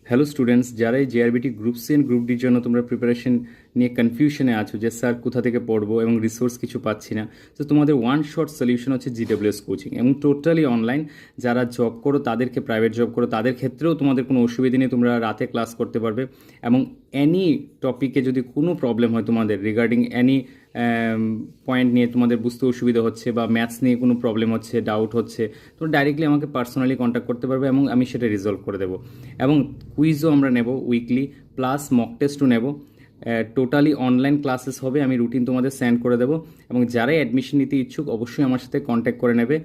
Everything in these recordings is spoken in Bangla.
হ্যালো স্টুডেন্টস, যারা এই JRBT group C and group ডির জন্য তোমরা প্রিপারেশন নিয়ে কনফিউশনে আছো যে স্যার কোথা থেকে পড়বো এবং রিসোর্স কিছু পাচ্ছি না, তো তোমাদের ওয়ান শর্ট সলিউশন হচ্ছে জিডব্লিউএস কোচিং এবং টোটালি অনলাইন। যারা জব করো, তাদেরকে প্রাইভেট জব করো, তাদের ক্ষেত্রেও তোমাদের কোনো অসুবিধা নেই, তোমরা রাতে ক্লাস করতে পারবে এবং অ্যানি টপিকে যদি কোনো প্রবলেম হয় তোমাদের রিগার্ডিং অ্যানি পয়েন্ট নিয়ে তোমাদের বুঝতে অসুবিধা হচ্ছে বা ম্যাথস নিয়ে কোনো প্রবলেম হচ্ছে, ডাউট হচ্ছে, তো ডাইরেক্টলি আমাকে পার্সোনালি কন্ট্যাক্ট করতে পারবে এবং আমি সেটা রিজলভ করে দেবো। এবং কুইজও আমরা নেব উইকলি, প্লাস মক টেস্টও নেব। টোটালি অনলাইন ক্লাসেস হবে, আমি রুটিন তোমাদের সেন্ড করে দেবো। এবং যারাই অ্যাডমিশন নিতে ইচ্ছুক অবশ্যই আমার সাথে কন্ট্যাক্ট করে নেবে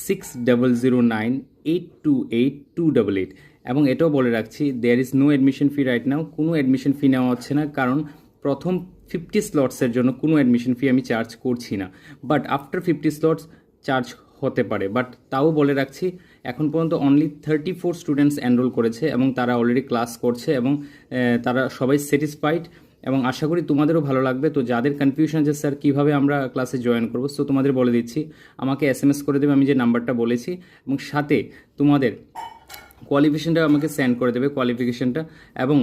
6009828288। এবং এটাও বলে রাখছি, there is no admission fee right now, কোনো অ্যাডমিশন ফি নেওয়া হচ্ছে না, কারণ প্রথম 50 স্লটসের জন্য কোনো অ্যাডমিশন ফি আমি চার্জ করছি না। বাট আফটার 50 স্লটস চার্জ হতে পারে, বাট তাও বলে রাখছি এখন পর্যন্ত অনলি 34 স্টুডেন্টস এনরোল করেছে এবং তারা অলরেডি ক্লাস করছে এবং তারা সবাই স্যাটিসফাইড এবং আশা করি তোমাদেরও ভালো লাগবে। তো যাদের কনফিউশন যে স্যার কীভাবে আমরা ক্লাসে জয়েন করবো, সো তোমাদের বলে দিচ্ছি, আমাকে এসএমএস করে দেবে আমি যে নাম্বারটা বলেছি, এবং সাথে তোমাদের কোয়ালিফিকেশনটা আমাকে সেন্ড করে দেবে কোয়ালিফিকেশনটা, এবং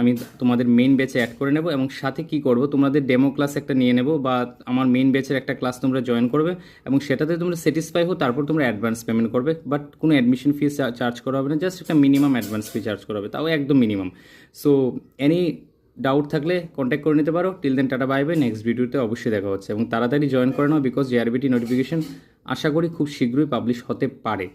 আমি তোমাদের মেইন ব্যাচে অ্যাড করে নেব। এবং সাথে কি করব, তোমাদের ডেমো ক্লাস একটা নিয়ে নেব বা আমার মেইন ব্যাচের একটা ক্লাস তোমরা জয়েন করবে এবং সেটাতে তোমরা স্যাটিসফাই হো, তারপর তোমরা অ্যাডভান্স পেমেন্ট করবে। বাট কোনো অ্যাডমিশন ফিস চার্জ করা হবে না, জাস্ট একটা মিনিমাম অ্যাডভান্স ফি চার্জ করা হবে, তাও একদম মিনিমাম। সো এনি ডাউট থাকলে কন্ট্যাক্ট করে নিতে পারো। Till then tata, bye bye. Next ভিডিওতে অবশ্যই দেখা হচ্ছে এবং তাড়াতাড়ি জয়েন করে নাও, বিকজ জেআরবিটি নোটিফিকেশন আশা করি খুব শীঘ্রই পাবলিশ হতে পারে।